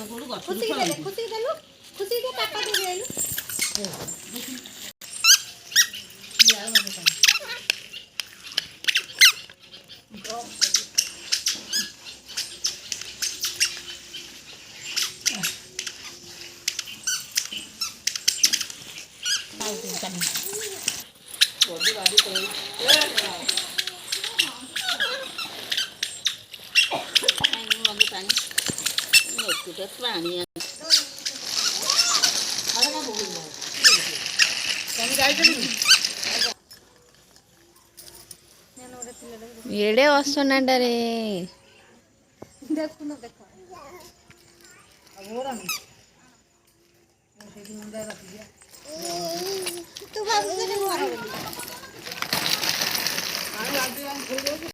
ଖୁସି ଦେଲେ ଖୁସି ଦେଲୁ ଖୁସି ଦେ ପାପା ଦେବେ ଆଇଲୁ ଏଡେ ଅସନାଟାରେ ଦେଖୁନ ଦେଖ ତୁ ଭାବୁଛୁ ଘର ବୋଲି